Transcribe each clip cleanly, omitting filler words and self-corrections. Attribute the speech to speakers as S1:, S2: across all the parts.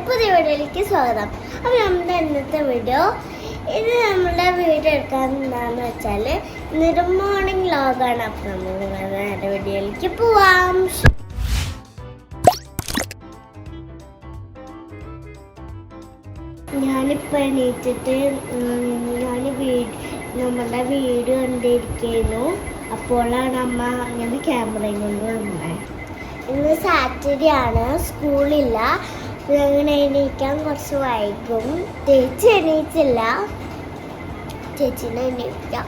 S1: പുതിയ വീഡിയോയിലേക്ക് സ്വാഗതം. അപ്പോൾ നമ്മുടെ ഇന്നത്തെ വീഡിയോ നമ്മുടെ വീഡിയോ എടുക്കാൻ എന്താണെന്ന് വെച്ചാൽ ഇന്നൊരു മോർണിംഗ് വ്ലോഗാണ്. അപ്പോൾ നമ്മൾ നേരെ വീഡിയോയിലേക്ക് പോവാം. ഞാനിപ്പോൾ എണീറ്റിട്ട് നമ്മുടെ വീട് കണ്ടിരിക്കുന്നു. അപ്പോഴാണ് അമ്മ അങ്ങനെ ക്യാമറയും കൊണ്ട് വന്നത്. ഇന്ന് സാറ്റർഡേ ആണ്, സ്കൂളില്ല. അങ്ങനെ എണീക്കാൻ കുറച്ച് വൈകും. ചേച്ചി എണീറ്റില്ല, ചേച്ചിനെ എണീക്കാം.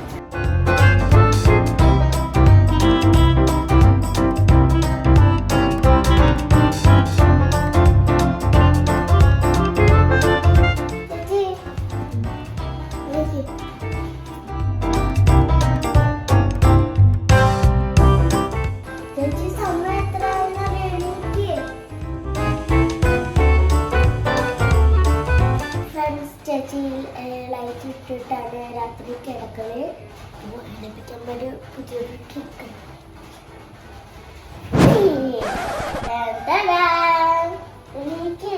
S1: ചേച്ചി ലൈറ്റ് ഇട്ടിട്ടാണ് രാത്രി കിടക്കല്. ഒരു പുതിയൊരു ട്രിക്ക്. എനിക്ക്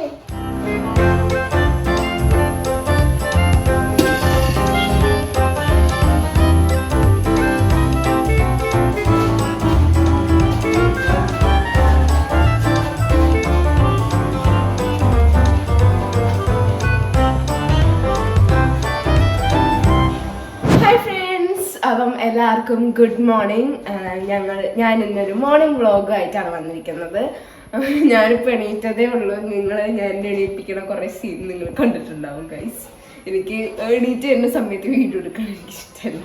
S2: അപ്പം എല്ലാവർക്കും ഗുഡ് മോർണിംഗ്. ഞാൻ ഇന്നൊരു മോർണിംഗ് വ്ളോഗായിട്ടാണ് വന്നിരിക്കുന്നത്. ഞാനിപ്പോൾ എണീറ്റതേ ഉള്ളൂ. ഞാൻ എണീപ്പിക്കണ കുറേ സീൻ നിങ്ങൾ കണ്ടിട്ടുണ്ടാവും ഗൈസ്. എനിക്ക് എണീറ്റ് വരുന്ന സമയത്ത് വീഡിയോ എടുക്കാൻ എനിക്ക് ഇഷ്ടമല്ല,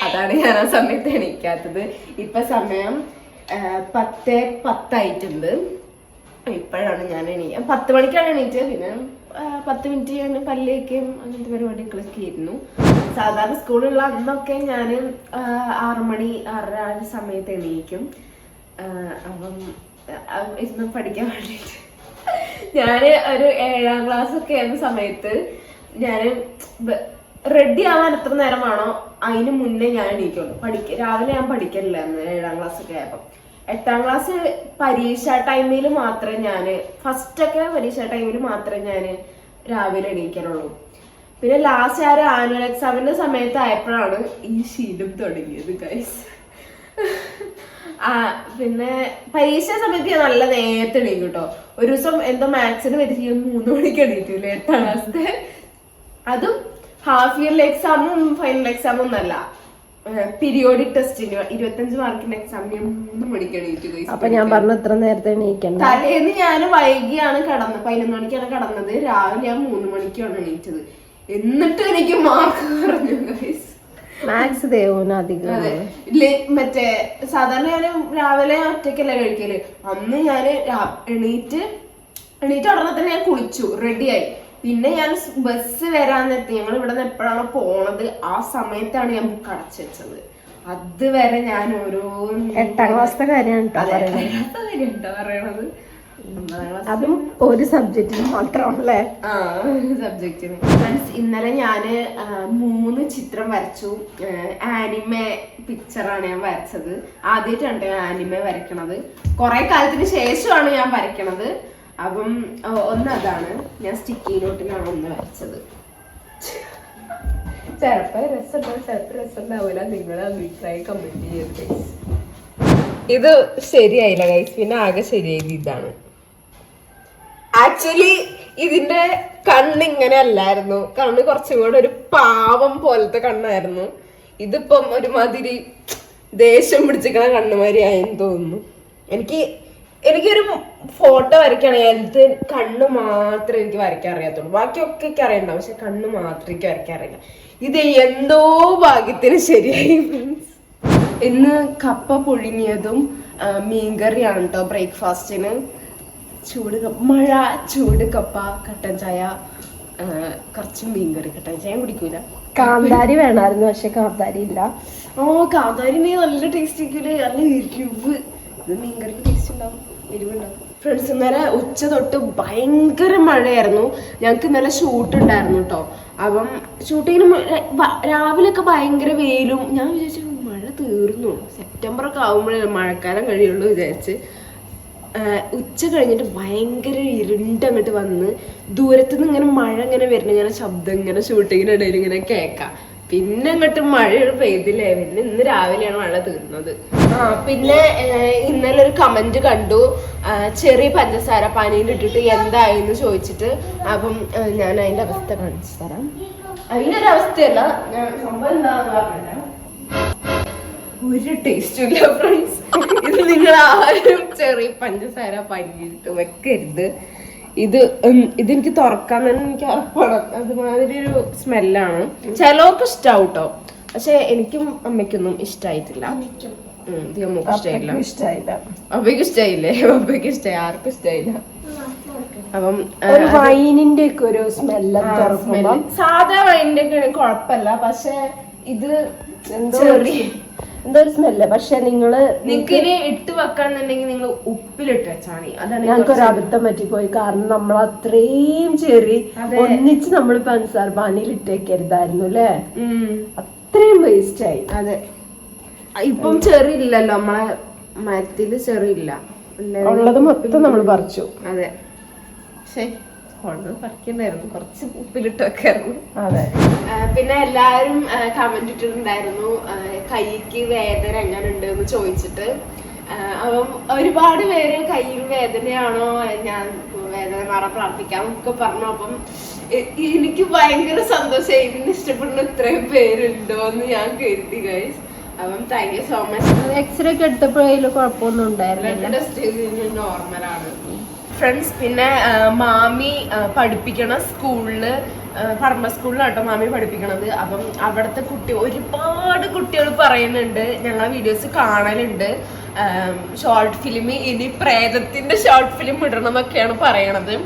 S2: അതാണ് ഞാൻ ആ സമയത്ത് എണീക്കാത്തത്. ഇപ്പം സമയം 10:10 ഇപ്പോഴാണ് ഞാൻ 10 മണിക്കാണ് എണീറ്റത്. പിന്നെ 10 മിനിറ്റ് ഞാൻ പല്ലേക്കും അങ്ങനത്തെ പരിപാടികളൊക്കെ ആയിരുന്നു. സാധാരണ സ്കൂളുള്ള അന്നൊക്കെ ഞാൻ 6 മണി 6:30 സമയത്ത് എണീക്കും. അപ്പം ഇന്ന് പഠിക്കാൻ വേണ്ടിയിട്ട് ഞാൻ ഒരു 7ാം ക്ലാസ്സൊക്കെ ആയിരുന്ന സമയത്ത് ഞാൻ റെഡി ആവാൻ എത്ര നേരം വേണോ അതിന് മുന്നേ ഞാൻ എണീക്കുള്ളൂ. രാവിലെ ഞാൻ പഠിക്കലില്ലായിരുന്നു 7ാം ക്ലാസ്സൊക്കെ ആയപ്പം. 8ാം ക്ലാസ് പരീക്ഷ ടൈമിൽ മാത്രമേ ഫസ്റ്റൊക്കെ പരീക്ഷ ടൈമിൽ മാത്രമേ ഞാൻ രാവിലെ എണീക്കാനുള്ളൂ. പിന്നെ ലാസ്റ്റ് ആ ആനുവൽ എക്സാമിന്റെ സമയത്ത് ആയപ്പോഴാണ് ഈ ശീലം തുടങ്ങിയത് ഗൈസ്. പിന്നെ പരീക്ഷ സമയത്ത് ഞാൻ നല്ല നേരത്തെ എണീക്കും കേട്ടോ. ഒരു ദിവസം എന്തോ മാത്സിന് പരീക്ഷ 3 മണിക്ക് എണീറ്റില്ലേ 8ാം ക്ലാസ്സിലെ. അതും ഹാഫ് ഇയർലി എക്സാമും ഫൈനൽ എക്സാമും ഒന്നല്ല, പീരിയോഡിക് ടെസ്റ്റിന് 25 മാർക്കിന്റെ എക്സാമിന് 3 മണിക്ക് എണീറ്റു.
S3: അപ്പൊ ഞാൻ പറഞ്ഞു ഇത്ര നേരത്തെ എണീക്കണ്ട.
S2: തലേന്ന് ഞാൻ വൈകിയാണ് കടന്നത്, 11 മണിക്കാണ് കടന്നത്. രാവിലെ ഞാൻ 3 മണിക്കാണ് എണീറ്റത്. എന്നിട്ട് എനിക്ക് മാർക്ക് കുറഞ്ഞു ഗൈസ്.
S3: മാത്സ് ദേവന് അധികം
S2: മറ്റേ സാധാരണ ഞാൻ രാവിലെ ഒറ്റയ്ക്കല്ലേ കഴിക്കല്. അന്ന് ഞാൻ എണീറ്റ് ഉടനെ തന്നെ ഞാൻ കുളിച്ചു, റെഡിയായി. പിന്നെ ഞാൻ ബസ് വരാന്നെത്തി. ഞങ്ങൾ ഇവിടെ നിന്ന് എപ്പോഴാണോ പോണത് ആ സമയത്താണ് ഞാൻ ബുക്ക് അടച്ചു വെച്ചത്. അതുവരെ ഞാൻ ഓരോ
S3: 8ാം ക്ലാസ്സിലെ കാര്യമാണ്
S2: പറയണത്.
S3: അതും ഒരു സബ്ജക്റ്റിന് മാത്രമല്ലേ?
S2: ഒരു സബ്ജക്റ്റിന്. ഇന്നലെ ഞാന് 3 ചിത്രം വരച്ചു. ആനിമെ പിക്ചറാണ് ഞാൻ വരച്ചത്. ആദ്യമായിട്ടാണ് ഞാൻ ആനിമെ വരയ്ക്കണത്. കുറെ കാലത്തിന് ശേഷമാണ് ഞാൻ വരയ്ക്കണത്. അപ്പം ഒന്നതാണ്, ഞാൻ സ്റ്റിക്കി നോട്ടിലാണ് ഒന്ന് വരച്ചത്. ചിലപ്പോ രസമുണ്ടാവും, ചിലപ്പോ രസമുണ്ടാവില്ല. നിങ്ങളെ അഭിപ്രായം കമന്റ് ചെയ്ത്. ഇത് ശരിയായില്ല ഗൈസ്. പിന്നെ ആകെ ശരിയായത് ഇതാണ്. ആക്ച്വലി ഇതിന്റെ കണ്ണ് ഇങ്ങനെ അല്ലായിരുന്നു. കണ്ണ് കുറച്ചും കൂടെ ഒരു പാവം പോലത്തെ കണ്ണായിരുന്നു. ഇതിപ്പം ഒരുമാതിരി ദേഷ്യം പിടിച്ചിരിക്കണ കണ്ണുമാരി ആയെന്ന് തോന്നുന്നു. എനിക്കൊരു ഫോട്ടോ വരയ്ക്കുകയാണെങ്കിൽ അതിലത്തെ കണ്ണ് മാത്രമേ എനിക്ക് വരയ്ക്കാൻ അറിയാത്തുള്ളൂ. ബാക്കിയൊക്കെ എനിക്ക് അറിയണ്ടാവും, പക്ഷെ കണ്ണ് മാത്രമേ എനിക്ക് വരയ്ക്കാൻ അറിയില്ല. ഇത് എന്തോ ഭാഗ്യത്തിന് ശരിയായി. ഇന്ന് കപ്പ പുഴുങ്ങിയതും മീൻകറിയാണ് കേട്ടോ ബ്രേക്ക്ഫാസ്റ്റിന്. മഴ, ചൂട് കപ്പ, കട്ടൻ ചായ, കുറച്ച് മീൻകറി. കട്ടൻ ചായ കുടിക്കൂല,
S3: കാന്താരി വേണമായിരുന്നു, പക്ഷെ കാന്താരി ഇല്ല.
S2: കാന്താരി നല്ല ടേസ്റ്റ് ആക്കില്ലേ, നല്ല എരിവ്. ഇത് മീൻകറിക്ക് ടേസ്റ്റ് ഉണ്ടാവും, എരിവുണ്ടാവും. ഫ്രണ്ട്സ്, ഇന്നലെ ഉച്ച തൊട്ട് ഭയങ്കര മഴയായിരുന്നു. ഞങ്ങൾക്ക് ഇന്നലെ ഷൂട്ട് ഉണ്ടായിരുന്നു കേട്ടോ. അപ്പം ഷൂട്ടിങ്ങിന് രാവിലെ ഒക്കെ ഭയങ്കര വെയിലും. ഞാൻ വിചാരിച്ചു മഴ തീർന്നു, സെപ്റ്റംബർ ഒക്കെ ആകുമ്പോഴേ മഴക്കാലം കഴിയുള്ളൂ വിചാരിച്ച്. ഉച്ച കഴിഞ്ഞിട്ട് ഭയങ്കര ഇരുണ്ടങ്ങോട്ട് വന്ന് ദൂരത്തുനിന്ന് ഇങ്ങനെ മഴ ഇങ്ങനെ വരുന്ന ഇങ്ങനെ ശബ്ദം ഇങ്ങനെ ഷൂട്ടിങ്ങിനിടയിൽ ഇങ്ങനെ കേൾക്കാം. പിന്നെ അങ്ങോട്ട് മഴ പെയ്തില്ലേ. പിന്നെ ഇന്ന് രാവിലെയാണ് മഴ തീർന്നത്. പിന്നെ ഇന്നലെ ഒരു കമന്റ് കണ്ടു, ചെറിയ പഞ്ചസാര പനിയിലിട്ടിട്ട് എന്തായെന്ന് ചോദിച്ചിട്ട്. അപ്പം ഞാൻ അതിന്റെ അവസ്ഥ കാണിച്ചു തരാം. അതിന്റെ ഒരു അവസ്ഥയല്ല, ഞാൻ സംഭവം എന്താന്ന് പറഞ്ഞില്ല. ഒരു ടേസ്റ്റും ഇല്ല ഫ്രണ്ട്സ്. ഇത് നിങ്ങൾ ആരും ചെറിയ പഞ്ചസാര പനിയിട്ട് വെക്കരുത്. ഇതെനിക്ക് തുറക്കാൻ തന്നെ എനിക്ക് ഉറപ്പാണ്. അതുമാതിരി ഒരു സ്മെല്ലാണ്. ചിലവർക്ക് ഇഷ്ടാവും കേട്ടോ, പക്ഷെ എനിക്കും അമ്മയ്ക്കൊന്നും ഇഷ്ടായിട്ടില്ല. ഇഷ്ടായില്ല. അപ്പയ്ക്ക് ഇഷ്ടായില്ലേ? അപ്പയ്ക്ക് ഇഷ്ടായി, ആർക്കും ഇഷ്ടായില്ല. അപ്പം
S3: വൈനിന്റെ ഒക്കെ ഒരു സ്മെല്ല്.
S2: സാധാ വൈനിന്റെ ഒക്കെ ആണെങ്കിൽ കുഴപ്പമില്ല, പക്ഷെ ഇത്
S3: എന്തോ ഒരു സ്മെല്ല്. പക്ഷെ
S2: നിങ്ങൾക്ക് ഇനി ഇട്ട് വെക്കാന്നുണ്ടെങ്കിൽ നിങ്ങൾ ഉപ്പിലിട്ട് വെച്ചാണ്. അതാണ്
S3: ഞങ്ങൾക്കൊരു അബദ്ധം പറ്റിപ്പോയി. കാരണം നമ്മൾ അത്രയും ചെറി ഒന്നിച്ച് നമ്മൾ പഞ്ചസാര പാനിയിൽ ഇട്ടേക്കരുതായിരുന്നു അല്ലേ. അത്രയും വേസ്റ്റ് ആയി.
S2: അതെ, ഇപ്പം ചെറിയില്ലല്ലോ, നമ്മളെ മരത്തില് ചെറിയില്ല,
S3: ഉള്ളത് മൊത്തം നമ്മൾ പറിച്ചു.
S2: അതെ, ശരി പറിക്കണ്ടായിരുന്നു, കുറച്ച് ഉപ്പിലിട്ട് വെക്കായിരുന്നു.
S3: അതെ.
S2: പിന്നെ എല്ലാരും കമന്റ് ഇട്ടിട്ടുണ്ടായിരുന്നു കൈക്ക് വേദന എങ്ങനെ ഉണ്ട് എന്ന് ചോദിച്ചിട്ട്. അപ്പം ഒരുപാട് പേര് കയ്യിൽ വേദനയാണോ, ഞാൻ വേദന മാറാൻ പ്രാർത്ഥിക്കാന്നൊക്കെ പറഞ്ഞു. അപ്പം എനിക്ക് ഭയങ്കര സന്തോഷമായി. ഇതിന് ഇഷ്ടപ്പെടുന്ന ഇത്രയും പേരുണ്ടോ എന്ന് ഞാൻ കരുതി ഗൈസ്. അപ്പം thank you so much.
S3: X-ray ഒക്കെ എടുത്തപ്പോഴും കുഴപ്പമൊന്നും ഉണ്ടായിരുന്നില്ല,
S2: ടെസ്റ്റ് ചെയ്ത് നോർമലാണ് ഫ്രണ്ട്സ്. പിന്നെ മാമി പഠിപ്പിക്കണ സ്കൂളില്, പറമ്പ സ്കൂളിലാട്ടോ മാമി പഠിപ്പിക്കണത്. അപ്പം അവിടുത്തെ ഒരുപാട് കുട്ടികൾ പറയുന്നുണ്ട്, ഞങ്ങളെ വീഡിയോസ് കാണലുണ്ട്, ഷോർട്ട് ഫിലിം ഇനി പ്രേതത്തിന്റെ ഷോർട്ട് ഫിലിം ഇടണം എന്നൊക്കെയാണ് പറയണത്.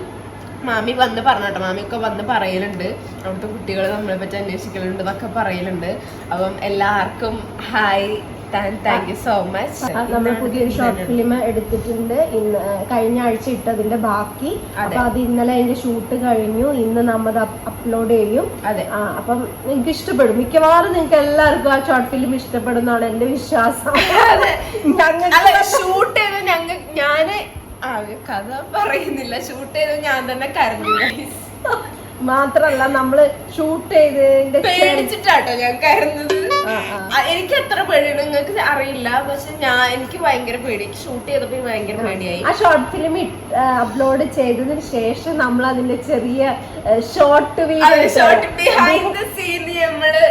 S2: മാമി വന്ന് പറഞ്ഞോട്ടോ, മാമിയൊക്കെ വന്ന് പറയലുണ്ട്, അവിടുത്തെ കുട്ടികൾ നമ്മളെ പറ്റി അന്വേഷിക്കലുണ്ട് എന്നൊക്കെ പറയലുണ്ട്. അപ്പം എല്ലാവർക്കും hi, thank you so much.
S3: നമ്മൾ പുതിയൊരു ഷോർട്ട് ഫിലിം എടുത്തിട്ടുണ്ട്. ഇന്ന് കഴിഞ്ഞ ആഴ്ച ഇട്ടതിന്റെ ബാക്കി. അപ്പൊ അത് ഇന്നലെ അതിന്റെ ഷൂട്ട് കഴിഞ്ഞു. ഇന്ന് നമ്മൾ അപ്ലോഡ് ചെയ്യും. അപ്പം നിങ്ങൾക്ക് ഇഷ്ടപ്പെടും, മിക്കവാറും നിങ്ങൾക്ക് എല്ലാവർക്കും ആ ഷോർട്ട് ഫിലിം ഇഷ്ടപ്പെടുന്നതാണ് എന്റെ വിശ്വാസം.
S2: ഷൂട്ട് ചെയ്ത് ഞാന് കഥ പറയുന്നില്ല, ഷൂട്ട് ചെയ്ത് ഞാൻ തന്നെ കരഞ്ഞു.
S3: മാത്രല്ല നമ്മള് ഷൂട്ട് ചെയ്തതിന്റെ
S2: പേടിച്ചിട്ടാട്ടോ ഞാൻ കരുന്നത്. എനിക്ക് എത്ര പേടിയാണ് നിങ്ങൾക്ക് അറിയില്ല, പക്ഷെ എനിക്ക് ഭയങ്കര പേടി. ഷൂട്ട് ചെയ്തപ്പോ ഭയങ്കര പേടിയായി.
S3: ആ ഷോർട്ട് ഫിലിം അപ്ലോഡ് ചെയ്തതിന് ശേഷം നമ്മൾ അതിന്റെ ചെറിയ ഷോർട്ട്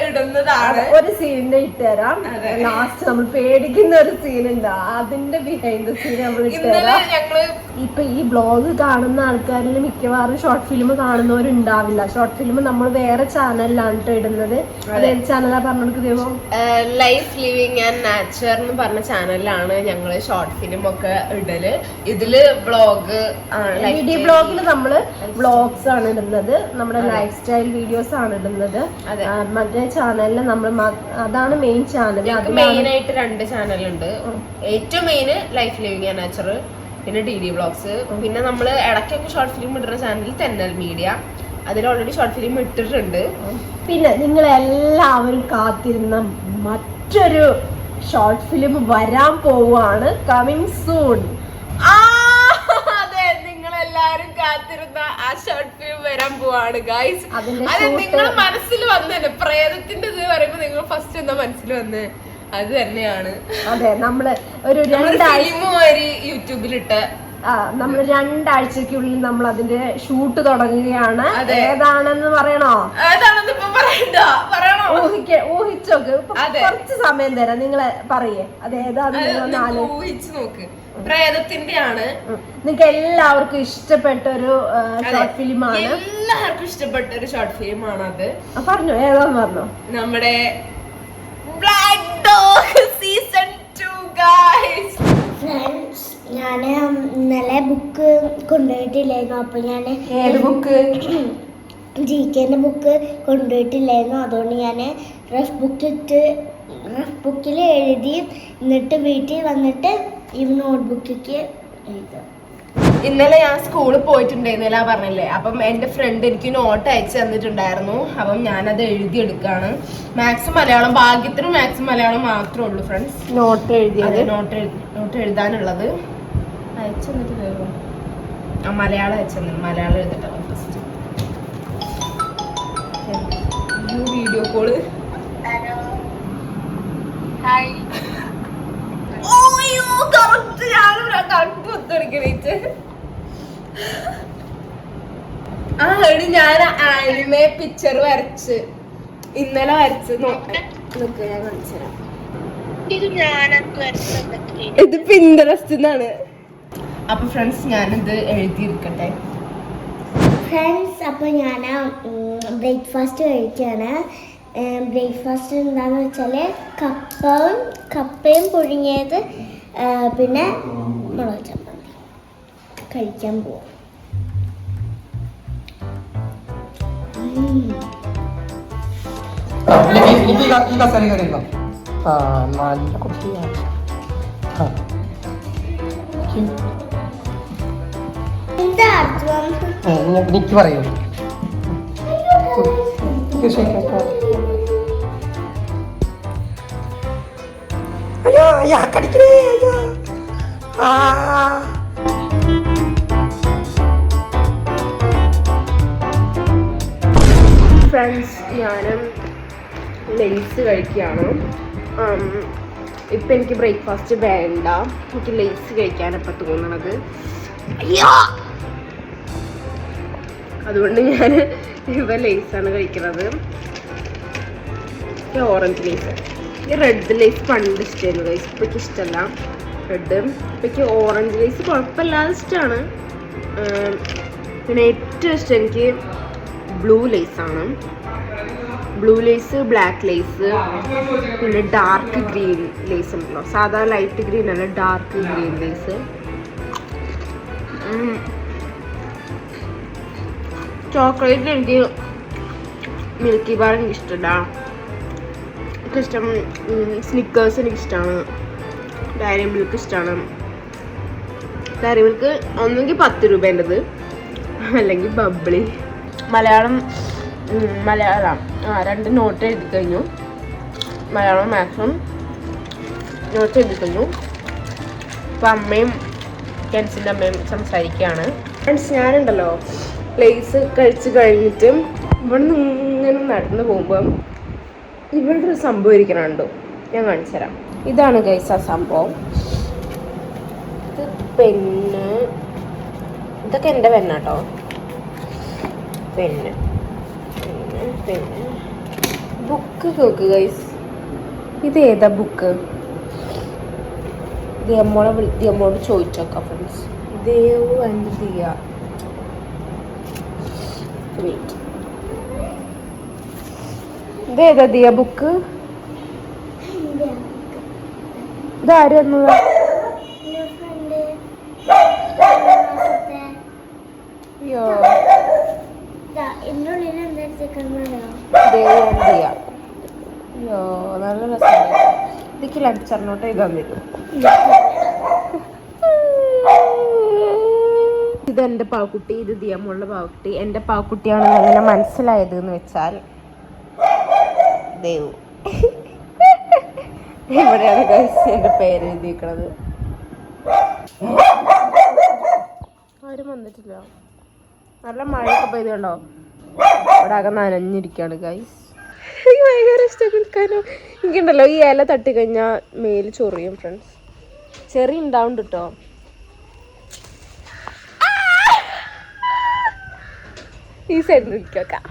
S2: ഇടുന്നതാണ്.
S3: ഒരു സീനിന്റെ ഇട്ടുതരാം. ലാസ്റ്റ് നമ്മൾ പേടിക്കുന്ന ഒരു സീൻ ഉണ്ട്, അതിന്റെ ബിഹൈൻഡ് ദ സീൻ നമ്മൾ ഇട്ടുതരാം. ഇപ്പൊ ഈ ബ്ലോഗ് കാണുന്ന ആൾക്കാരിൽ മിക്കവാറും ഷോർട്ട് ഫിലിം കാണുന്നവരുണ്ടാവില്ല. ഷോർട്ട് ഫിലിം നമ്മൾ വേറെ ചാനലിലാണ് ഇടുന്നത്. അതേത് ചാനലാ പറഞ്ഞെടുക്കുന്നോ?
S2: ലൈഫ് ലിവിങ് ആൻഡ് നാച്ചർ എന്ന് പറഞ്ഞ ചാനലിലാണ് ഞങ്ങള് ഷോർട്ട് ഫിലിം ഒക്കെ ഇടല്. ഇതില് ബ്ലോഗ്,
S3: വീഡിയോ ബ്ലോഗിൽ നമ്മള് വ്ളോഗ്സ് ആണ് ഇടുന്നത്, നമ്മുടെ ലൈഫ് സ്റ്റൈൽ വീഡിയോസ് ആണ് ഇടുന്നത്. മറ്റേ ചാനലിൽ നമ്മൾ അതാണ് മെയിൻ ചാനൽ.
S2: മെയിൻ ആയിട്ട് 2 ചാനലുണ്ട്. ഏറ്റവും main life living and nature, പിന്നെ DD വ്ളോഗ്സ്. പിന്നെ നമ്മള് ഇടയ്ക്കൊക്കെ ഷോർട്ട് ഫിലിം ഇടുന്ന ചാനൽ തെന്നൽ മീഡിയ, അതിൽ ഓൾറെഡി ഷോർട്ട് ഫിലിം ഇട്ടിട്ടുണ്ട്.
S3: പിന്നെ നിങ്ങൾ എല്ലാവരും കാത്തിരുന്ന മറ്റൊരു ഷോർട്ട് ഫിലിം വരാൻ പോവാണ്, കമ്മിങ് സൂൺ.
S2: അതെ, നിങ്ങളെല്ലാരും കാത്തിരുന്ന ആ ഷോർട്ട് ഫിലിം വരാൻ പോവാണ് ഗൈസ്. അത് നിങ്ങൾ മനസ്സിൽ വന്നേ, പ്രേതത്തിന്റെ ഇത് പറയുമ്പോ നിങ്ങൾ ഫസ്റ്റ് എന്താ മനസ്സിൽ വന്നേ? അത് തന്നെയാണ്.
S3: അതെ, നമ്മള് ഒരു 2 ആഴ്ച
S2: യൂട്യൂബിലിട്ട്
S3: നമ്മൾ 2 ആഴ്ചക്കുള്ളിൽ നമ്മൾ അതിന്റെ ഷൂട്ട് തുടങ്ങുകയാണ്. ഏതാണെന്ന് പറയണോ? ഊഹിച്ചോക്ക്, കുറച്ച് സമയം തരാം, നിങ്ങളെ പറയേ അതേതാണെന്ന്
S2: ഊഹിച്ചു നോക്ക്. പ്രേതത്തിന്റെ ആണ്.
S3: നിങ്ങൾക്ക് എല്ലാവർക്കും ഇഷ്ടപ്പെട്ട ഒരു ഷോർട്ട് ഫിലിമാണ്.
S2: എല്ലാവർക്കും ഇഷ്ടപ്പെട്ട ഒരു ഷോർട്ട് ഫിലിമാണ് അത്.
S3: പറഞ്ഞോ, ഏതാന്ന് പറഞ്ഞോ?
S2: നമ്മുടെ black dog season 2 guys.
S1: Friends, ഞാൻ ഇന്നലെ ബുക്ക് കൊണ്ടുപോയിട്ടില്ലായിരുന്നു. അപ്പൊ ഞാൻ
S3: ഏത് ബുക്ക്?
S1: GK book കൊണ്ടുപോയിട്ടില്ലായിരുന്നു. അതുകൊണ്ട് ഞാൻ റഫ് ബുക്കിൽ എഴുതി എന്നിട്ട് വീട്ടിൽ വന്നിട്ട് ഈ നോട്ട്ബുക്കിലേക്ക് എഴുതാം.
S2: ഇന്നലെ ഞാൻ സ്കൂളിൽ പോയിട്ടുണ്ടായിരുന്നില്ല പറഞ്ഞില്ലേ. അപ്പം എൻ്റെ ഫ്രണ്ട് എനിക്ക് നോട്ട് അയച്ചു തന്നിട്ടുണ്ടായിരുന്നു. അപ്പം ഞാനത് എഴുതിയെടുക്കുകയാണ്. മാത്സും മലയാളം, ഭാഗ്യത്തിനും മാത്സും മലയാളം മാത്രമേ ഉള്ളൂ ഫ്രണ്ട്സ്
S3: നോട്ട് എഴുതിയത്.
S2: നോട്ട് എഴുതാനുള്ളത് അയച്ചു തന്നിട്ട് വേഗം മലയാളം അയച്ചു തന്നെ. മലയാളം എഴുതിട്ടാണ് ഫസ്റ്റ് വീഡിയോ കോള്. ഞാൻ ആനിമേ പിക്ചർ വരച്ച് ഇന്നലെ വരച്ച് നോക്ക് ഞാൻ കാണിച്ചുതരാം. ഇത് പിന്ററസ്റ്റ് എന്നാണ്. അപ്പൊ ഫ്രണ്ട്സ് ഞാനിത് എഴുതിയിരിക്കട്ടെ
S1: ഫ്രണ്ട്സ്. അപ്പോൾ ഞാൻ ബ്രേക്ക്ഫാസ്റ്റ് കഴിക്കുകയാണ്. ബ്രേക്ക്ഫാസ്റ്റ് എന്താണെന്ന് വെച്ചാൽ കപ്പയും പുഴുങ്ങിയത് പിന്നെ മുളക് ചമ്മന്തി കഴിക്കാൻ പോവാം.
S4: നല്ല കുട്ടിയാണ്.
S1: എന്താ അർത്ഥം?
S4: എനിക്ക് പറയൂ. അയ്യോ അയ്യാ കടിക്കണേ അയ്യോ.
S2: ഫ്രണ്ട്സ് ഞാനും ലേസ് കഴിക്കുകയാണ്. ഇപ്പം എനിക്ക് ബ്രേക്ക്ഫാസ്റ്റ് വേണ്ട, എനിക്ക് ലേസ് കഴിക്കാനപ്പം തോന്നണത്. അതുകൊണ്ട് ഞാൻ ഇവ ലേസാണ് കഴിക്കുന്നത്. Orange Lay's. ഈ റെഡ് ലേസ് പണ്ട് ഇഷ്ടമായിരുന്നു കഴിച്ച്, ഇപ്പം എനിക്ക് ഇഷ്ടമല്ല റെഡ്. ഇപ്പം എനിക്ക് ഓറഞ്ച് ലേസ് കുഴപ്പമില്ലാതെ ഇഷ്ടമാണ്. പിന്നെ ഏറ്റവും ഇഷ്ടം എനിക്ക് ബ്ലൂ ലേസാണ്. ബ്ലൂ ലേസ്, ബ്ലാക്ക് ലേസ്, പിന്നെ ഡാർക്ക് ഗ്രീൻ ലേസ് ഉണ്ടല്ലോ. സാധാ ലൈറ്റ് ഗ്രീൻ അല്ല, ഡാർക്ക് ഗ്രീൻ ലേസ്. ചോക്ലേറ്റിൽ എനിക്ക് മിൽക്കി ബാർ എനിക്ക് ഇഷ്ടമല്ല. എനിക്കിഷ്ടം സ്നിക്കേഴ്സ് എനിക്കിഷ്ടമാണ്. ഡയറി മിൽക്ക് ഇഷ്ടമാണ്. ഡയറി മിൽക്ക് ഒന്നെങ്കിൽ 10 രൂപേൻ്റെത് അല്ലെങ്കിൽ ബബ്ലി. മലയാളം 2 നോട്ട് എഴുതി കഴിഞ്ഞു. മലയാളം മാത്സും നോട്ട് എഴുതി കഴിഞ്ഞു. അപ്പം അമ്മയും കെൻസിൻ്റെ അമ്മയും സംസാരിക്കുകയാണ്. ഫ്രണ്ട്സ് ഞാനുണ്ടല്ലോ ലേസ് കഴിച്ച് കഴിഞ്ഞിട്ട് ഇവിടെ നിന്ന് ഇങ്ങനെ നടന്നു പോകുമ്പം ഇവിടെ ഒരു സംഭവം ഇരിക്കണുണ്ടോ, ഞാൻ കാണിച്ചു തരാം. ഇതാണ് ഗൈസ് ആ സംഭവം. ഇത് പെണ്ണ്, ഇതൊക്കെ എൻ്റെ പെണ്ണാട്ടോ. പെണ്ണ് ബുക്ക് നോക്ക് ഗൈസ്. ഇത് ഏതാ ബുക്ക്? ദിയമ്മോട് ചോദിച്ചോക്കാം friends. Devu and Diya. Wait, ഇതേതാ ദിയ ബുക്ക്? ഇതാരും അയ്യോ അയ്യോ നല്ല രസമുണ്ട്. ഇതിക്ക് ലഞ്ചറിനോട്ട് എഴുതാൻ തരും. ഇത് എൻ്റെ പാവക്കുട്ടി, ഇത് ദിയമ്മളുടെ പാവക്കുട്ടി. എൻ്റെ പാവക്കുട്ടിയാണെന്ന് അങ്ങനെ മനസ്സിലായത് എന്ന് വെച്ചാൽ ദേവു. ഇവിടെയാണ് ഗൈസ് എൻ്റെ പേര് എഴുതിയിരിക്കണത്. ആരും വന്നിട്ടില്ല. നല്ല മഴയൊക്കെ പെയ്ത് കണ്ടോ, ഇവിടെ ആകെ നനഞ്ഞിരിക്കുകയാണ് ഗൈസ്. എനിക്ക് ഭയങ്കര ഇഷ്ടം നിൽക്കാനോ. എനിക്കുണ്ടല്ലോ ഈ ഇല തട്ടിക്കഴിഞ്ഞാൽ മേല് ചൊറിയും ഫ്രണ്ട്സ്. ചെറി ഉണ്ടാവുണ്ട് കേട്ടോ. ഈ സൈഡിൽ നിൽക്കാം.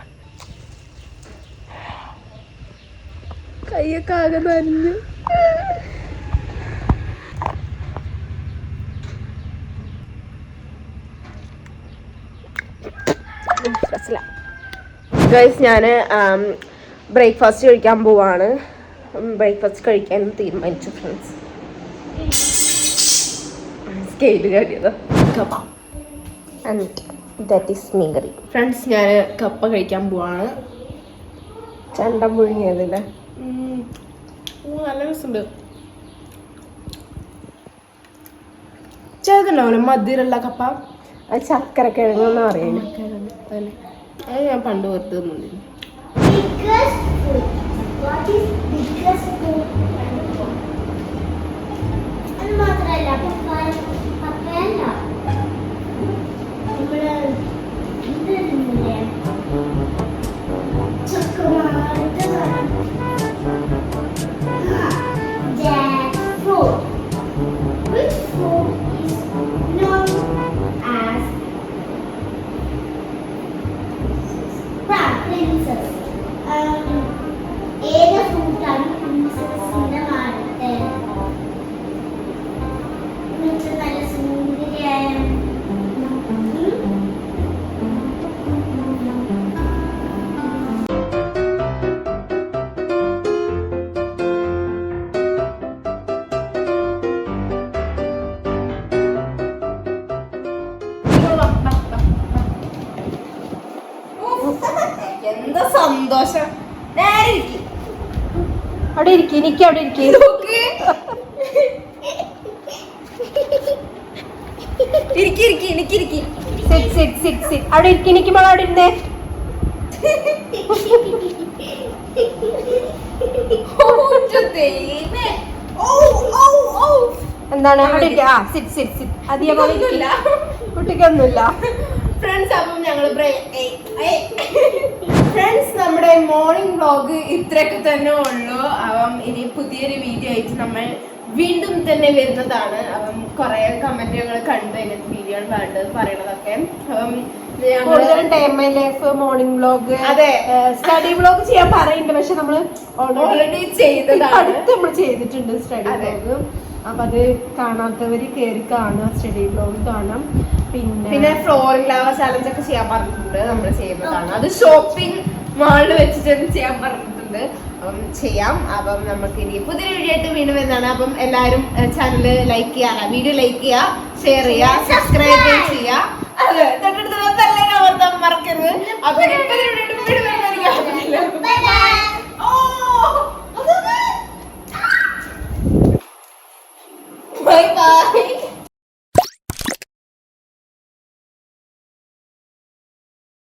S2: കയ്യൊക്കെ ആകെ നനഞ്ഞു. ഗൈസ് ഞാൻ ബ്രേക്ക്ഫാസ്റ്റ് കഴിക്കാൻ പോവാണ്. ബ്രേക്ക്ഫാസ്റ്റ് കഴിക്കാൻ തീരുമാനിച്ചു ഫ്രണ്ട്സ്. സ്കെയിൽ കാട്ടിയതോ. എന്നിട്ട്
S3: ദാറ്റ് ഈസ് മീൻകറി.
S2: ഫ്രണ്ട്സ് ഞാൻ കപ്പ കഴിക്കാൻ പോവാണ്.
S3: ചണ്ട പുഴുങ്ങിയതല്ലേ?
S2: നല്ല രസമുണ്ട്. ചേർന്നുണ്ടാവില്ല മധുരമുള്ള കപ്പ.
S3: അത് ചക്കര കിഴങ്ങെന്ന് പറയുന്നു.
S2: അത് ഞാൻ പണ്ട് വെറുതെ തിന്നിരുന്നു.
S1: Biggest food. What is biggest food? അത് മാത്രല്ല പപ്പായ പപ്പായല്ല ഇവിടെ ഇത് തിന്നില്ലേ ചക്കമായിട്ട് jackfruit. Which fruit is known as princess? ഏത് ഫ്രൂട്ടാണ് പ്രിൻസസിന്റെ മാറത്തെ നല്ല സുന്ദരിയായ
S2: എന്താ സന്തോഷം.
S3: അവിടെ ഇരിക്കും, എനിക്ക് അവിടെ ഇരിക്കും. അവിടെ ഇരിക്കും, എനിക്ക് മോളെ അവിടെ ഇരുന്നേ. എന്താണ് അവിടെ ഇരിക്കുക? അധികം കുട്ടിക്കൊന്നുമില്ല.
S2: ഫ്രണ്ട്സ് അപ്പം ഞങ്ങള് ഫ്രണ്ട്സ് നമ്മുടെ മോർണിംഗ് വ്ലോഗ് ഇത്രയൊക്കെ തന്നെ ഉള്ളൂ. അപ്പം ഇനി പുതിയൊരു വീഡിയോ ആയിട്ട് നമ്മൾ വീണ്ടും തന്നെ വരുന്നതാണ്. അപ്പം കുറെ കമന്റ് ഞങ്ങൾ കണ്ടു അതിനകത്ത് വീഡിയോ ആണ് വേണ്ടത് പറയണതൊക്കെ. അപ്പം
S3: മോർണിംഗ് വ്ലോഗ്,
S2: അതെ,
S3: സ്റ്റഡി വ്ലോഗ് ചെയ്യാൻ പറയുന്നുണ്ട്. പക്ഷെ നമ്മള്
S2: ഓൾറെഡി ചെയ്തതാണ്,
S3: അടുത്ത് നമ്മൾ ചെയ്തിട്ടുണ്ട് സ്റ്റഡി വ്ലോഗ്. അപ്പൊ അത് കാണാത്തവര് കേറി കാണാം, സ്റ്റഡി വ്ലോഗ് കാണാം.
S2: പിന്നെ ഫ്ലോറിംഗ് ലാവ ചാലഞ്ച് ഒക്കെ ചെയ്യാൻ പറഞ്ഞിട്ടുണ്ട്, നമ്മൾ ചെയ്യുന്നതാണ്. അത് ഷോപ്പിംഗ് മാളിൽ വെച്ചിട്ട് ചെയ്യാൻ പറഞ്ഞിട്ടുണ്ട്. അപ്പം ചെയ്യാം. അപ്പം നമുക്ക് ഇനി പുതിയൊരു വീഡിയോ ആയിട്ട് വീണ്ടും വരുന്നതാണ്. അപ്പം എല്ലാവരും ചാനല് ലൈക്ക് ചെയ്യുക, വീഡിയോ ലൈക്ക് ചെയ്യുക, ഷെയർ ചെയ്യുക, സബ്സ്ക്രൈബ് ചെയ്യുക. അതെ, തൊട്ടടുത്തുള്ള ബെല്ലൈക്കൺ അമർത്താൻ മറക്കരുത്. അപ്പൊ പുതിയൊരു വീഡിയോ ആയിട്ട് വീണ്ടും വരുന്നതായിരിക്കും.